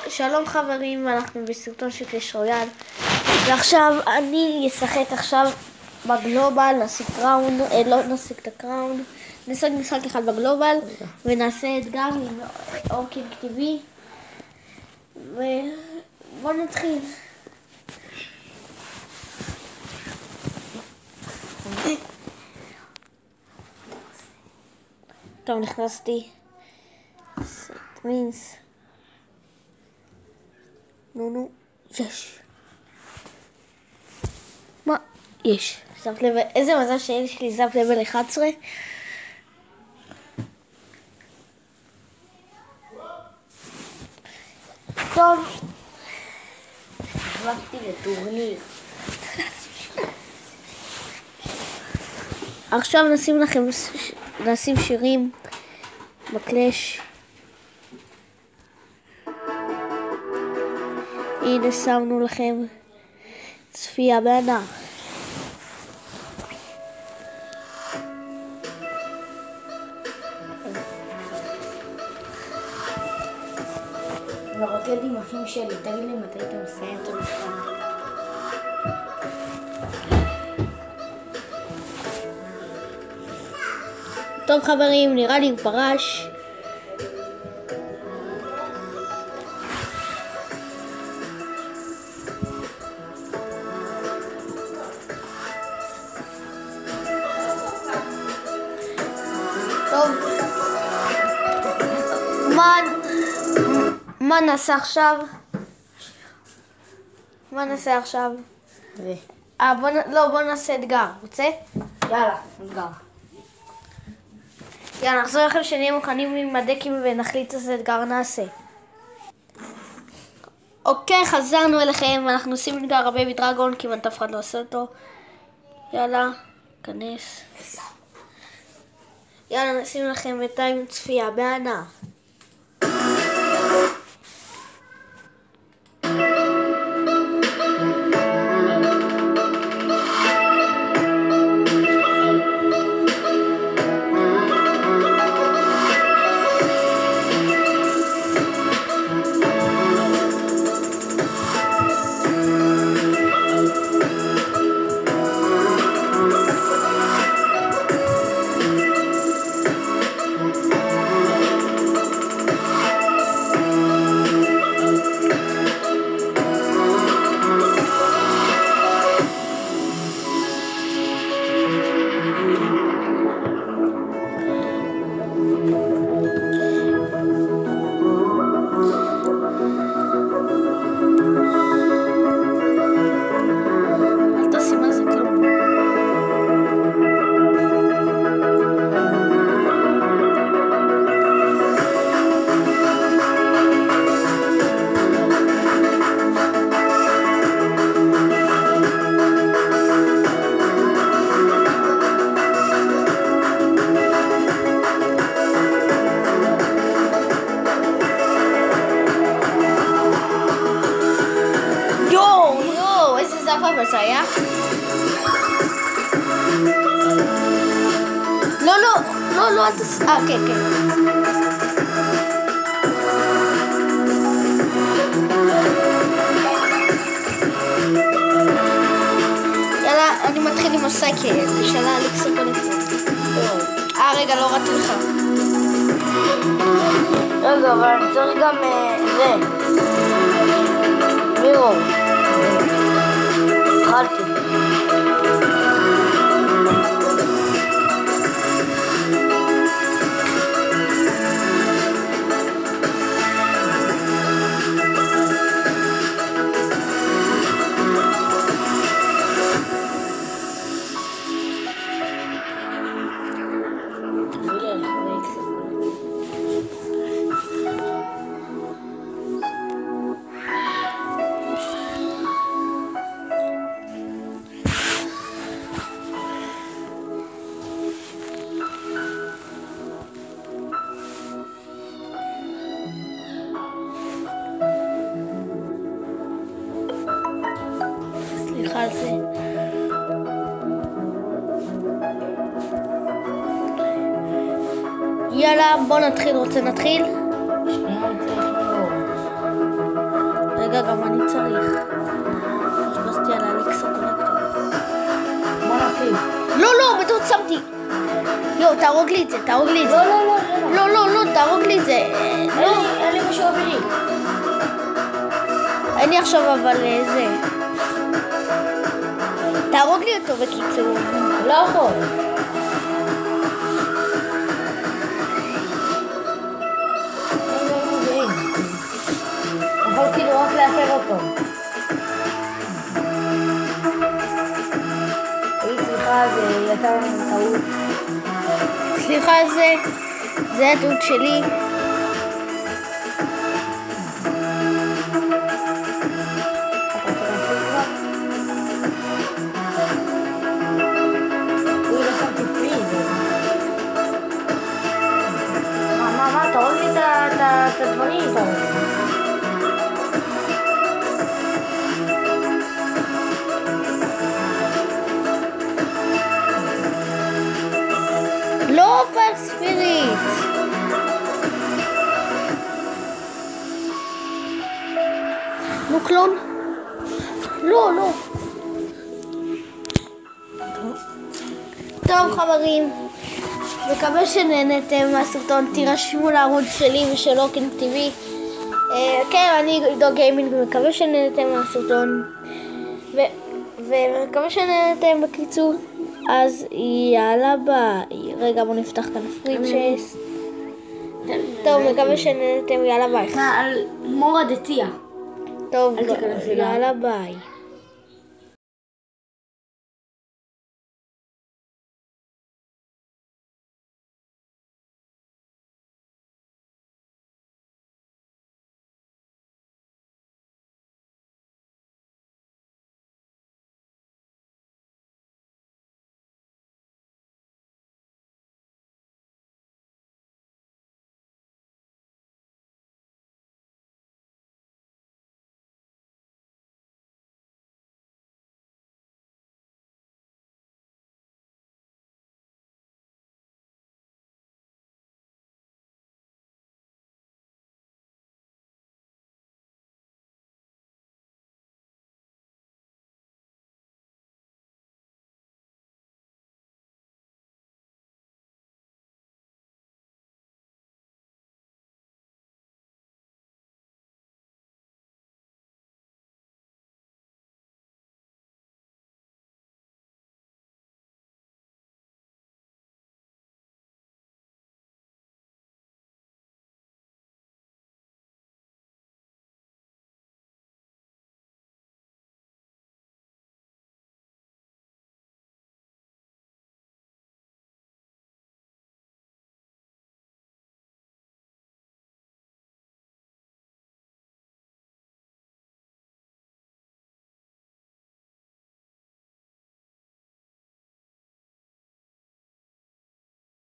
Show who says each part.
Speaker 1: שלום חברים, אנחנו בסרטון של קלאש רויאל ועכשיו אני אשחק עכשיו בגלובל, נשיג קראון, לא נשיג את הקראון, נשחק משחק אחד בגלובל ונעשה אתגר עם אורקינג טבעי ובוא נתחיל. טוב, נכנסתי מינס נו, יש. מה? יש. שמת לב, איזה מזל שיש לי זאפ לבל 11. טוב.
Speaker 2: הלכתי לטורניר.
Speaker 1: עכשיו נשים שירים בקלאש. הנה שמנו לכם צפייה בענה.
Speaker 2: ורוקד עם אחים שלי, תגיד לי מתי אתה מסיים את המשחק.
Speaker 1: טוב חברים, נראה לי הוא פרש. טוב, מה נעשה עכשיו? בוא נעשה אתגר, רוצה?
Speaker 2: יאללה, אתגר.
Speaker 1: יאללה, נחזור לכם שנהיה מוכנים עם הדקים ונחליט איזה אתגר נעשה. אוקיי, חזרנו אליכם, אנחנו עושים אתגר הבייבי דרגון, כמעט אף אחד לא עושה אותו. יאללה, כנס. יאללה, נשים לכם בינתיים צפייה בענה. זה היה? לא, אל תעשה. כן. יאללה, אני מתחיל עם הסייקל, שאלה אליקס קונקציה. רגע, לא ראיתי לך.
Speaker 2: רגע, אבל אני צריך גם זה. מירו. התחלתי.
Speaker 1: סליחה על זה. יאללה, בוא נתחיל. רוצה נתחיל?
Speaker 2: שנייה, אני צריך לראות.
Speaker 1: רגע, גם אני צריך. חשבתי על האליקסו קולקטור.
Speaker 2: בוא נתחיל.
Speaker 1: לא, בטעות שמתי. תהרוג לי את זה, תהרוג לי את זה. לא, תהרוג לי את זה.
Speaker 2: אין לי משהו אווירי.
Speaker 1: אין לי עכשיו אבל זה. תהרוג לי אותו בקיצור.
Speaker 2: לא יכול. יכול כאילו רק לאפר אותו. סליחה, זה יצא לנו טעות.
Speaker 1: סליחה, זה הטעות שלי.
Speaker 2: תראו לי את הדברים.
Speaker 1: לא פאר ספיריט. נו קלון. לא. טוב חברים, מקווה שנהנתם מהסרטון. תירשמו לערוץ שלי ושל אוקינג TV. כן, אני עידו גיימינג, ומקווה שנהנתם מהסרטון ומקווה שנהנתם בקיצור. אז יאללה ביי. רגע, בוא נפתח כאן הפריצ'ס. טוב, מקווה שנהנתם. יאללה ביי.
Speaker 2: על מורה דתיה.
Speaker 1: טוב, יאללה ביי.